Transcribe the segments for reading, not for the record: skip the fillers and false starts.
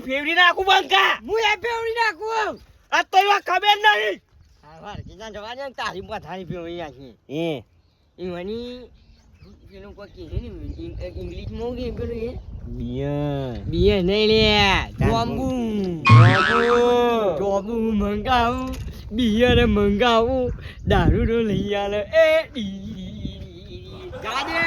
ફેવડી નાખું બંકા હું એ ફેવડી નાખું આ તો એવા ખબર નહીં હા વાર કીધા જવાને તારી પથારી ફેવડી નાખી એ ઈવાની પેલું કોઈ કીધું ને ઇંગ્લિશમાં કે પેલું એ બિયર બિયર નહીં લે જોબુ મંગાવું બિયર મંગાવું દારૂ નો લઈ આલે એ ગાજે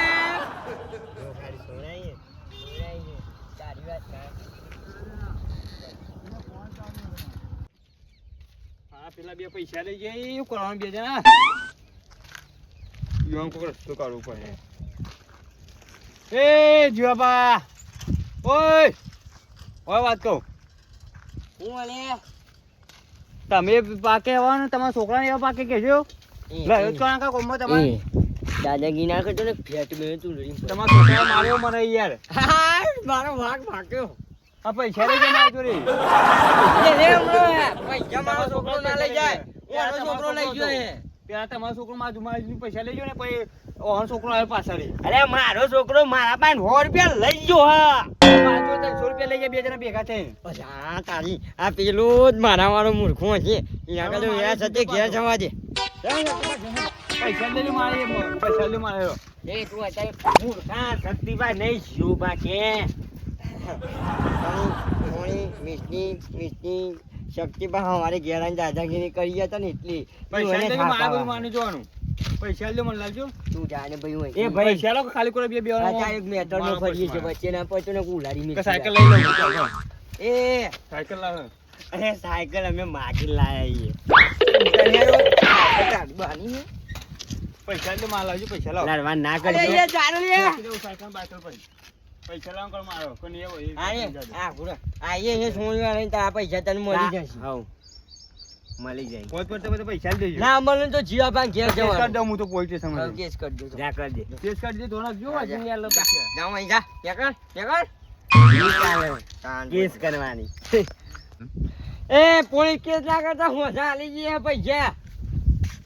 પેલા બે પૈસા લઈ જાય એવું કરવાનું બે જણા યુવાન કોઈ રસ્તો કાઢવું પડે એ જીવાબા ઓય વાત કહું હું અલે તમે પાકે આવવાનું તમારા છોકરાને એવા પાકે કહેજો લયો જ કોણ કા કોમો તમારે દાદાગી ના કરતો ને ફેટ મેં તું લઈ તમારા છોકરા માર્યો મને યાર મારો ભાગ ભાગ્યો આ પૈસા લઈ જાય મારી જોડે પૈસા મારો છોકરો ના લઈ જાય મારો છોકરો લઈ જાય પેલા તમારો છોકરો મારી પૈસા લઈ ગયો ને પછી ઓહન છોકરો આવ્યો પાછળ અરે મારો છોકરો મારા પાસે 100 રૂપિયા લઈ ગયો હા 300 રૂપિયા લઈ ગયા બે જણા ભેગા થઈને હા તારી આ પેલું જ મારા વાળો મૂર્ખો છે એના કરતા વેરા સાથે ઘેર જવા દે પૈસા લઈ મારે પૈસા લઈ મારે એ તું અત્યારે મૂર્ખા શક્તિભાઈ નહીં શું બાકી મિસ્ટી શક્તિભાઈ અમારે ઘેર આવીને દાદાગીરી કરી હતા ને એટલી પૈસા લઈ મારે બધું માની જોવાનું પૈસા લે મને લાવજો તું જાને ભાઈ હોય એ ભાઈ ચાલો ખાલી કરો બે બે આ એક મેટર નો ફરીએ છે વચ્ચે ના પડતો ને ઉલાડી મી સાયકલ લઈ લઉં ચાલો એ સાયકલ લાવ અરે સાયકલ અમે માગી લાયા બાની પૈસા લે માર લાવજો પૈસા લાવ લડવા ના કરજો અરે એ ચાલો લે સાયકલ બાયકલ ભાઈ પૈસા લાવ કર મારો કોને એવો આ ગુરા આઈએ એ સોની વાળા તો આ પૈસા તને મળી જશે હા મળી જાય કોઈ પર તો બધા પૈસા દેજો ના મળે તો જીવા પાંચ ઘેર જવા કર દઉં હું તો પોલીસ સ્ટેશન માં કેસ કરી દો જા કર દે કેસ કરી દે ધોના જો આજે યાર લો પૈસા જાવ અહીં જા કેસ કરવાની એ પોલીસ કેસ ના કરતા હોજા આલી જઈએ પૈસા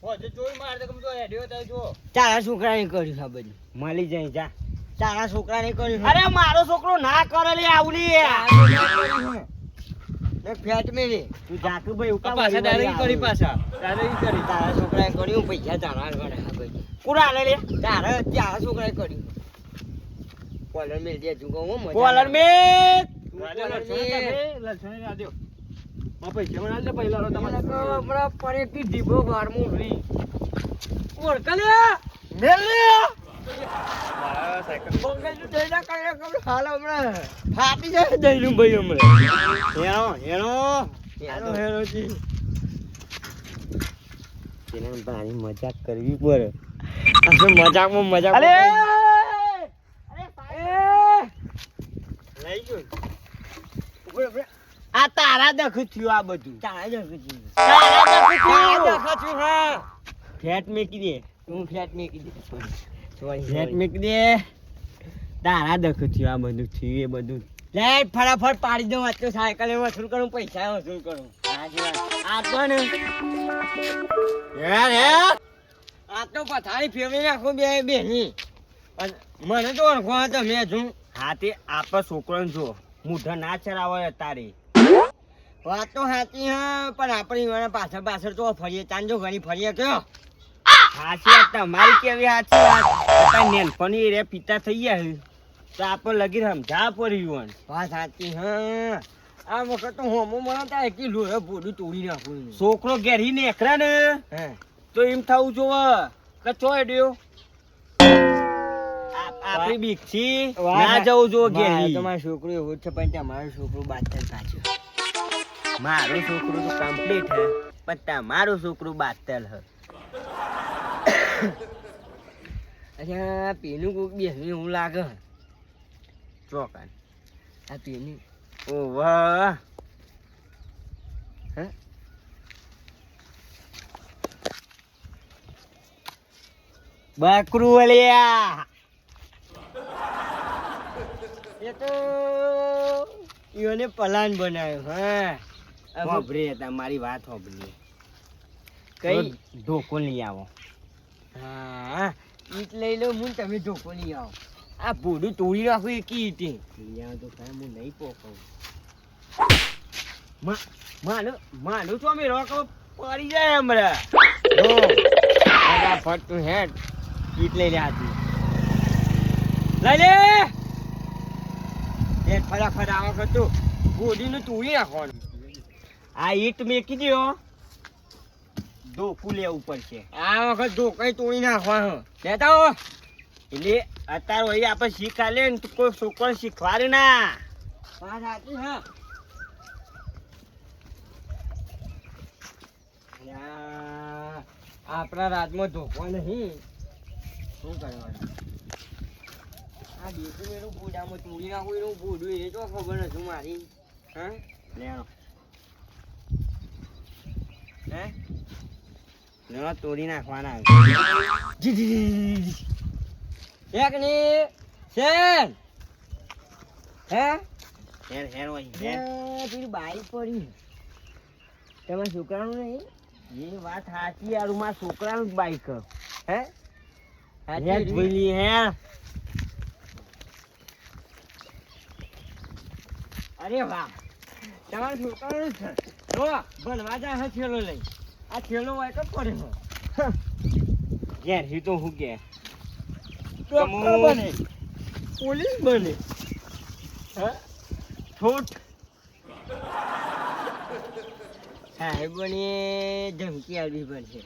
હોજે જોઈ માર દે કમ જો હેડ્યો તો જો તારા છોકરાને કર્યું આ બધું મળી જાય જા તારા છોકરાને કર્યું અરે મારો છોકરો ના કરે લે આવલી ને ફેટ મેરે તું જાતું ભાઈ ઉકા પાછા ડાયરેક્ટ કરી પાછા ડાયરેક્ટ કરી તારા છોકરાએ કર્યું પૈસા તારા ગણે આ ભાઈ પૂરા લે લે તારા છોકરાએ કર્યું કોલર મેલ દે તું કહું મજા કોલર મે લક્ષણે રાજો આ પૈસા મને આલે પહેલા રો તમારે હમણાં પરેથી દીબો વારમું રી ઓરકલે મેલ લે બંગલ તું જઈના કરે કમ હાલ હમણાં ફાટી જાય દઈનું ભાઈ હમણાં હેરો જી તેને બાની મજાક કરવી પડે આ મજાકમાં મજાક અરે લઈ ગયો આ તારા દખ થયું આ બધું તારા દખ થયું હા ફેટ મેકી દે તું ફેટ મેકી દે ફેટ મેકી દે તારા દખ થયું આ બધું થયું એ બધું લે ફટાફટ પાડી દઉં આ તો સાયકલ વસૂલ કરું પૈસા વસૂલ કરું આ તો ને યાર આ તો પથારી ફેરવી નાખું બે બેની મને તો ઓળખો હતો મેં છું હાથે આપા છોકરાને જો મુઢા ના ચરાવે તારે વાત તો સાચી હા પણ આપણે પાછળ પાછળ તો ફરીએ ચાંજો ઘણી ફરીએ કયો હાચી વાત તમારી કેવી હાચી વાત નેનપણી રે પિતા થઈ ગયા તો આપણે લગી સમજા પડ્યું વાત સાચી હા આ વખત તો હોમો મને ત્યાં એક લોહે બોડું તોડી નાખું છોકરો ઘેરી નેકરે ને તો એમ થવું જોવે કે ચો એડ્યો આપણી બીક થી ના જવું જો ઘેરી તમારો છોકરો એવો છે પણ તમારો છોકરો બાતલ પાછો મારો છોકરો તો કમ્પ્લીટ હે પણ તમારો છોકરો બાતલ હે અચ્છા પેલું કોઈક બેસની એવું લાગે ચોકાન આ પેલું ઓ વાહ હે બકરું વલિયા એ તો ઈઓને પલાન બનાવ્યો હા હોભરી તમારી વાત હોભરી કઈ ધોકો લઈ આવો હા ઈટ લઈ લો હું તમે ધોકો લઈ આવો આ ભોડું તોડી નાખું એકી ઈટે લઈ આવો તો કાંઈ હું નહીં પોકું માનું તો અમે રોકો પડી જાય હમણાં જો ફટાફટ તું હેડ કીટ લઈ લે હાથી લઈ લે હેડ ફટાફટ આ વખત તું ગોડીનું તોડી નાખવાનું આ ઈટ મેકી દો ધોકું લેવું પડશે આ વખત ધોકાઈ તોડી નાખવાનું લેતા હો એટલે અત્યારે વળી આપણે શીખા લે ને કોઈ છોકરો શીખવાડે ના વાત સાચી હા આપણા રાજમાં ધોકો નહીં શું કરવાનું આ બેઠું એનું બુડામાં તોડી નાખું એનું બુડું એ તો ખબર નથી મારી હા લેણો હે લેણો તોડી નાખવાના એક ની શેર હે હેર હેર હોય હેર પેલી બાઈક પડી તમારા છોકરાનું નહીં એ વાત સાચી યાર મારા છોકરાનું બાઈક હે હેર જોઈ લી હે અરે વાહ તમારા છોકરાનું છે તો ભણવા જાય છે થેલો લઈ આ થેલો હોય તો પડે ઘેર હી તો હું કે ડોક્ટર બને પોલીસ બને હા છોટ સાહેબોની ધમકી આવી પડશે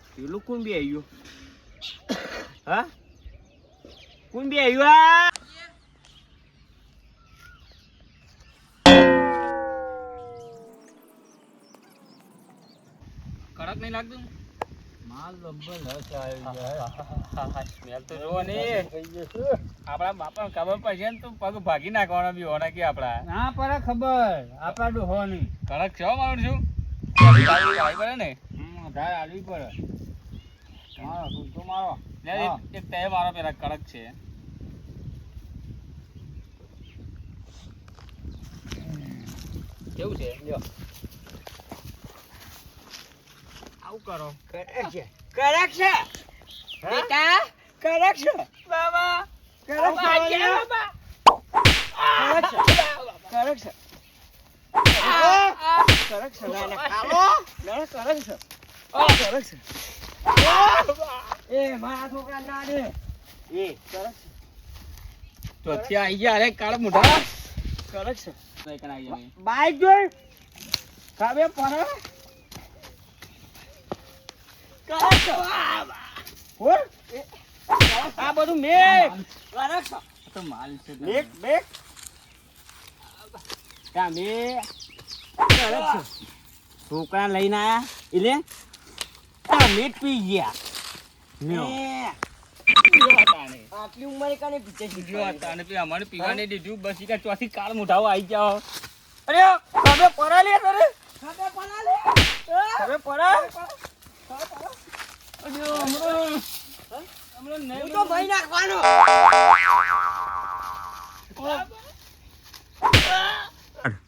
પેલું કોણ બી આવ્યું હા કોણ બી આવ્યું આ કડક નહીં લાગતું માલ લંબલ હસ આવી સ્મેલ તો જોવો ને આપણા બાપા ખબર પડશે ને તો પગ ભાગી નાખવાના બી હોના કે આપડા ના પડે ખબર આપણા ડોહો નહીં કડક છે હો મારું છું આવી પડે ને ધાર આલવી પડે મારો ગુસ્સો મારો લે એક તે મારો પેલા કડક છે કેવું છે લ્યો આવું કરો કરેક્ટ છે બેટા કરેક્ટ છે બાબા કરેક્ટ છે બાબા કરેક્ટ છે કરેક્ટ છે ના ખાલો ના કરેક્ટ છે કરેક્ટ છે એ મારા છોકરા ના દે એ કરેક્ટ તો ત્યાં આવી ગયા અરે કાળ મોઢા કરેક્ટ છે નહીં કણ આવી જાય બાઈક જોઈ ખાવે પડે આ બધું મેક તો માલ છે મેક મેક તમે છોકરા લઈને આયા એટલે તમે પી ગયા આટલી ઉંમરે કાને પીછે જો તાને પી અમારે પીવા નહીં દીધું બસ ઈ ચોથી કાળ મોઢાઓ આવી જાઓ અરે તમે પરા લે કરે તમે પરા લે તમે પરા હું તો ભાઈ નાખવાનો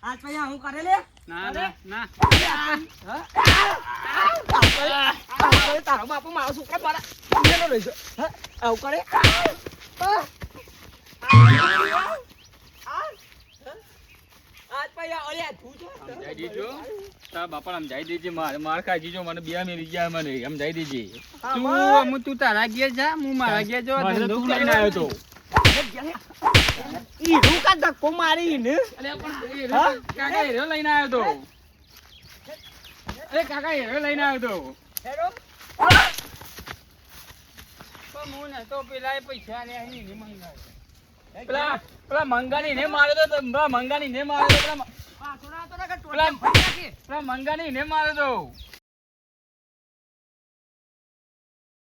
આજ પછી હું કરે લે ના ના ના તારો બાપુ મારો છોકરા પરા લઈ જાય આવું કરે આજ પછી ઓલે તું સમજાઈ દેજો તારા બાપા સમજાઈ દેજે માર ખાઈ જો મને બે મેલી ગયા મને સમજાઈ દેજે તું તારા ઘેર જા હું મારા ઘેર જો તું લઈને આવ્યો તો ઈ રૂકા ધક્કો મારી ને અરે પણ કાકા હેરો લઈને આવ્યો તો અરે કાકા હેરો લઈને આવ્યો તો હેરો પણ હું ને તો પેલા પૈસા લે અહીં મંગાવ્યો પેલા મંગાની ને માર્યો તો મંગાની ને માર્યો તો પેલા મંગાની ને માર્યો તો